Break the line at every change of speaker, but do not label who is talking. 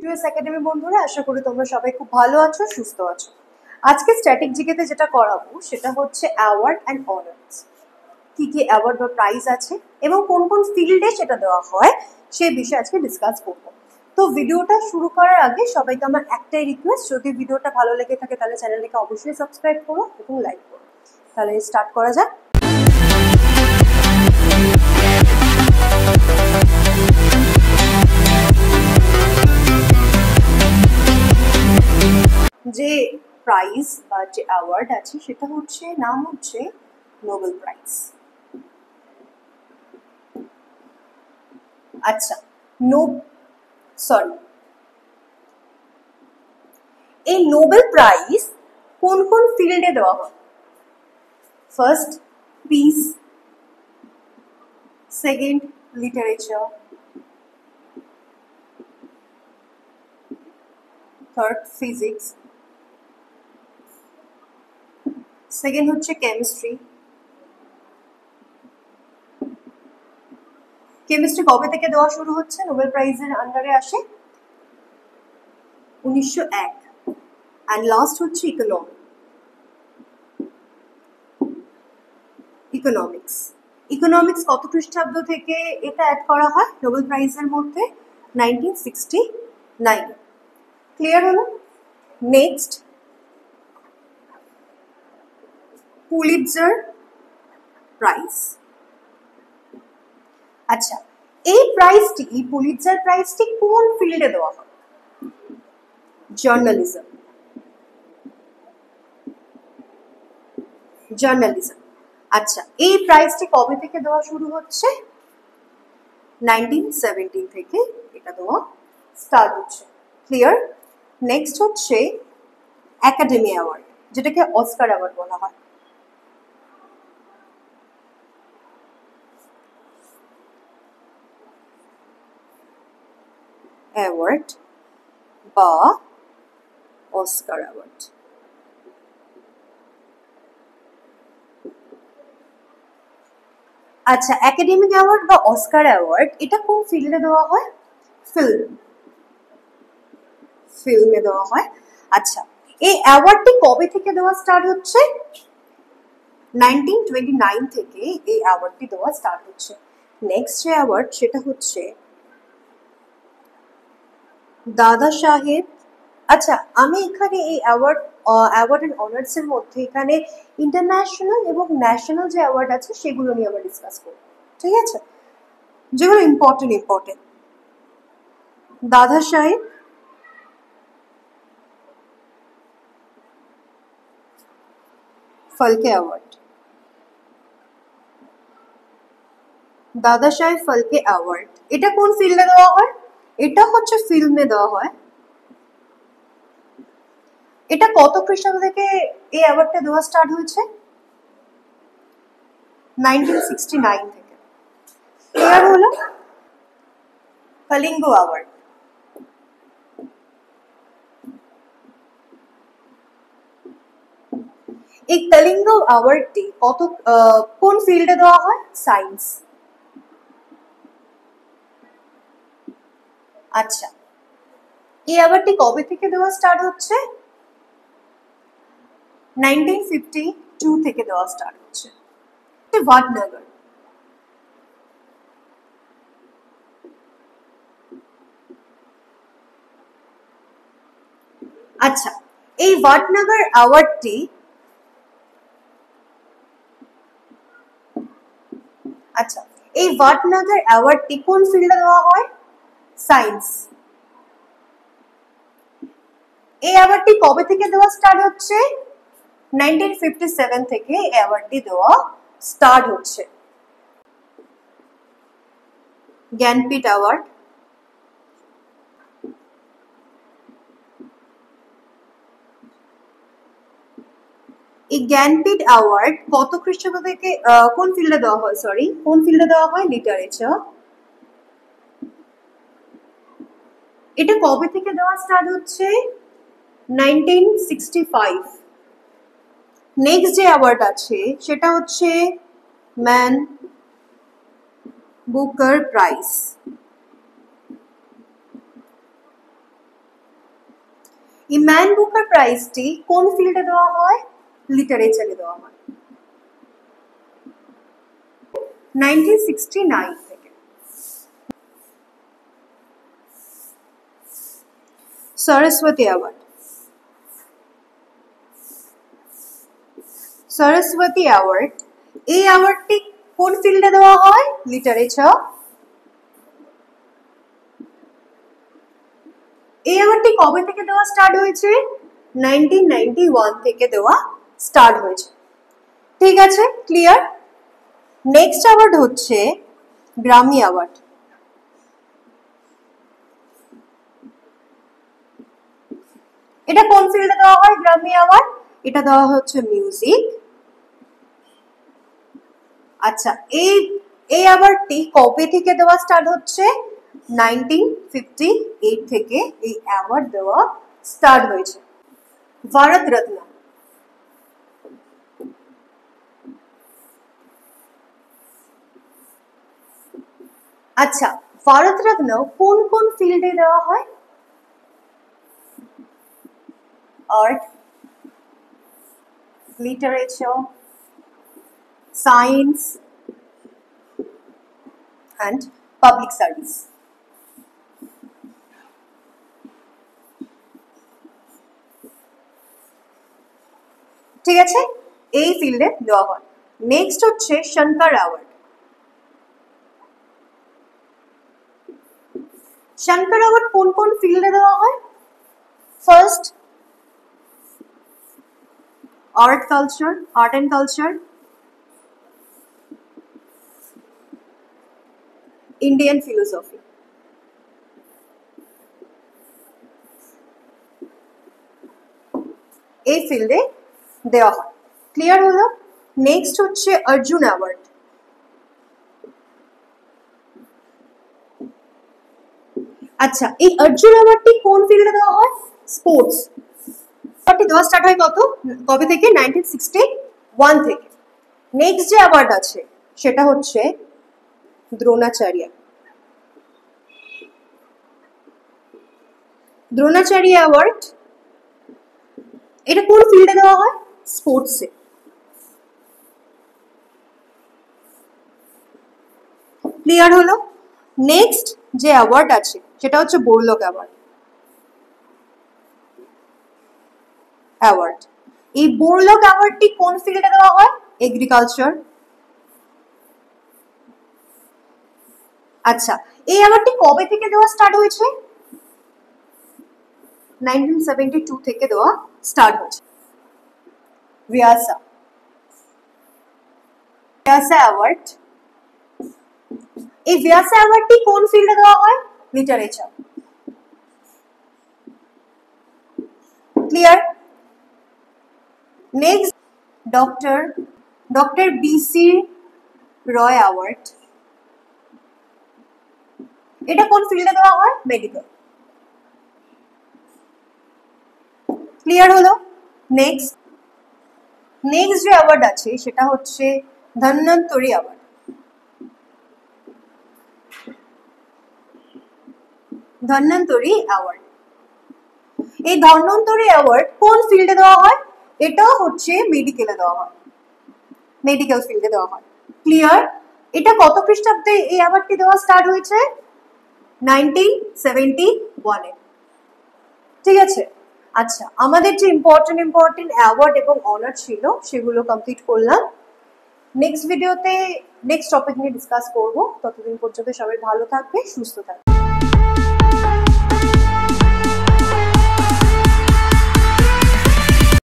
US academy বন্ধুরা, আশা করি তোমরা সবাই খুব ভালো আছো, সুস্থ আছো। আজকে স্ট্যাটিক জিকেতে যেটা করাবো সেটা হচ্ছে অ্যাওয়ার্ড অ্যান্ড অনার্স। কি কি অ্যাওয়ার্ড বা প্রাইজ আছে এবং কোন কোন ফিল্ডে সেটা দেওয়া হয় সেই বিষয়ে আজকে ডিসকাস করবো। তো ভিডিওটা শুরু করার আগে সবাইকে আমার একটাই রিকোয়েস্ট, যদি ভিডিওটা ভালো লেগে থাকে তাহলে চ্যানেলটাকে অবশ্যই সাবস্ক্রাইব করো এবং লাইক করো। তাহলে স্টার্ট করা যাক। যে প্রাইজ বা যে অ্যাওয়ার্ড আছে সেটা হচ্ছে নাম হচ্ছে নোবেল প্রাইজ। আচ্ছা, এই নোবেল প্রাইজ কোন কোন ফিল্ডে দেওয়া হয়? First piece, second literature, third physics, second হচ্ছে কেমিস্ট্রি। কেমিস্ট্রি কবে থেকে দেওয়া শুরু হচ্ছে? নোবেল প্রাইজের আন্ডারে আসে 1901। অ্যান্ড লাস্ট হচ্ছে ইকোনমিক্স কত খ্রিস্টাব্দ থেকে এটা অ্যাড করা হয় নোবেল প্রাইজের মধ্যে? 1969। ক্লিয়ার হলো? Next, Pulitzer prize. আচ্ছা, এই পুলিৎজার প্রাইজটি কোন ফিল্ডে দেওয়া হয়? জার্নালিজম। আচ্ছা, এই প্রাইজটি কবে থেকে দেওয়া শুরু হচ্ছে? 1917 থেকে এটা দেওয়া স্টার্ট হচ্ছে। ক্লিয়ার? নেক্সট হচ্ছে একাডেমি অ্যাওয়ার্ড, যেটাকে অস্কার অ্যাওয়ার্ড বলা হয়। অ্যাওয়ার্ড বা অস্কার অ্যাওয়ার্ড। আচ্ছা, একাডেমিক অ্যাওয়ার্ড বা অস্কার অ্যাওয়ার্ড এটা কোন ফিল্ডে দেওয়া হয়? ফিল্মে দেওয়া হয়। আচ্ছা, এই অ্যাওয়ার্ডটি কবে থেকে দেওয়া স্টার্ট হচ্ছে? 1929 থেকে এই অ্যাওয়ার্ডটি দেওয়া স্টার্ট হচ্ছে। নেক্সট যে অ্যাওয়ার্ড সেটা হচ্ছে দাদা সাহেব। আচ্ছা, আমি এখানে এই অ্যাওয়ার্ড অ্যান্ড অনার্স এর মধ্যে এখানে ইন্টারন্যাশনাল এবং ন্যাশনাল যে অ্যাওয়ার্ড আছে সেগুলো নিয়ে আমরা ডিসকাস করব, ঠিক আছে? যেগুলো ইম্পর্টেন্ট। দাদা সাহেব ফালকে অ্যাওয়ার্ড। দাদা সাহেব ফালকে অ্যাওয়ার্ড এটা কোন ফিল্ডে দেওয়া হয়? এটা হচ্ছে ফিল্মে দেওয়া হয়। এটা কত খ্রিস্টাব্দ থেকে এই অ্যাওয়ার্ডটা দেওয়া স্টার্ট হয়েছে? 1969 থেকে। ক্লিয়ার হলো? কলিঙ্গ অ্যাওয়ার্ড। এই কলিঙ্গ অ্যাওয়ার্ডটি কোন ফিল্ডে দেওয়া হয়? সায়েন্স। আচ্ছা, এই অ্যাওয়ার্ডটি কবে থেকে দেওয়া স্টার্ট হচ্ছে? 1952 থেকে দেওয়া স্টার্ট হচ্ছে। ভাটনগর। আচ্ছা, এই ভাটনগর অ্যাওয়ার্ডটি কোন ফিল্ডে দেওয়া হয়? সায়েন্স। এই অ্যাওয়ার্ডটি কবে থেকে দেওয়া স্টার্ট হচ্ছে? 1957 থেকে এই অ্যাওয়ার্ডটি দেওয়া স্টার্ট হচ্ছে। জ্ঞানপীঠ অ্যাওয়ার্ড। এই জ্ঞানপীঠ অ্যাওয়ার্ড কত খ্রিস্টাব্দ থেকে কোন ফিল্ডে দেওয়া হয়? লিটারেচার। এটা কবে থেকে দেওয়া স্টার্ট হচ্ছে? 1965। নেক্সট যে অ্যাওয়ার্ড আছে সেটা হচ্ছে ম্যান বুকার প্রাইজ। এই ম্যান বুকার প্রাইজটি কোন ফিল্ডে দেওয়া হয়? লিটারেচারে দেওয়া হয় 1969 থেকে। সরস্বতী অ্যাওয়ার্ড। সরস্বতী অ্যাওয়ার্ড, এই অ্যাওয়ার্ডটি কোন ফিল্ডে দেওয়া হয়? লিটারেচার। এই অ্যাওয়ার্ডটি কবে থেকে দেওয়া স্টার্ট হয়েছে? 1991 থেকে দেওয়া স্টার্ট হয়েছে। ঠিক আছে, ক্লিয়ার। নেক্সট অ্যাওয়ার্ড হচ্ছে গ্রামি অ্যাওয়ার্ড। এটা কোন ফিল্ডে দেওয়া হয়? গ্রামি অ্যাওয়ার্ড, এটা দেওয়া হচ্ছে মিউজিক। আচ্ছা, এই অ্যাওয়ার্ডটি কবে থেকে দেওয়া স্টার্ট হচ্ছে? 1958 থেকে এই অ্যাওয়ার্ড দেওয়া স্টার্ট হয়েছে। ভারত রত্ন। আচ্ছা, ভারত রত্ন কোন কোন ফিল্ডে দেওয়া হয়? Art, literature, science and public service. ঠিক আছে, এই ফিল্ডে দেওয়া হয়। নেক্সট হচ্ছে শঙ্কর অ্যাওয়ার্ড। শঙ্কর অ্যাওয়ার্ড কোন কোন ফিল্ডে দেওয়া হয়? First, art and culture, Indian philosophy. এই ফিল্ডে দেওয়া হয়। ক্লিয়ার হলো? নেক্সট হচ্ছে অর্জুন অ্যাওয়ার্ড। আচ্ছা, এই অর্জুন অ্যাওয়ার্ডটি কোন ফিল্ডে দেওয়া হয়? স্পোর্টস। অ্যাওয়ার্ডটি দেওয়া স্টার্ট হয় কবে থেকে? 1961 থেকে। নেক্সট যে অ্যাওয়ার্ড আছে সেটা হচ্ছে দ্রোণাচার্য। দ্রোণাচার্য অ্যাওয়ার্ড, এটা কোন ফিল্ডে দেওয়া হয়? স্পোর্টসে। ক্লিয়ার হলো? নেক্সট যে অ্যাওয়ার্ড আছে সেটা হচ্ছে বোরলক অ্যাওয়ার্ড। এই বোরলক অ্যাওয়ার্ডটি কোন ফিল্ডে দেওয়া হয়? এগ্রিকালচার। আচ্ছা, এই অ্যাওয়ার্ডটি কবে থেকে দেওয়া স্টার্ট হয়েছে? 1972 থেকে দেওয়া স্টার্ট হয়েছে। ব্যাসা অ্যাওয়ার্ড, এই ব্যাসা অ্যাওয়ার্ডটি কোন ফিল্ডে দেওয়া হয়? Literature. Clear? Next doctor BC Roy award, এটা কোন ফিল্ডে দেওয়া হয়? মেডিকেল। ক্লিয়ার হলো? নেক্সট যে অ্যাওয়ার্ড আছে সেটা হচ্ছে ধন্বন্তরী অ্যাওয়ার্ড। ধন্বন্তরী অ্যাওয়ার্ড, এই ধন্বন্তরী অ্যাওয়ার্ড কোন ফিল্ডে দেওয়া হয়? এটা হচ্ছে মেডিকেলে দেওয়া হয়, মেডিকেল ফিল্ডে দেওয়া হয়। ক্লিয়ার? এটা কত খ্রিস্টাব্দে এই অ্যাওয়ার্ডটি দেওয়া স্টার্ট হয়েছে? 1971 এ। ঠিক আছে, আচ্ছা, আমাদের যে ইম্পর্টেন্ট অ্যাওয়ার্ড এবং অনার ছিল সেগুলো কমপ্লিট করলাম। নেক্সট ভিডিওতে নেক্সট টপিক নিয়ে ডিসকাস করবো। ততদিন পর্যন্ত সবাই ভালো থাকবে, সুস্থ থাকবে।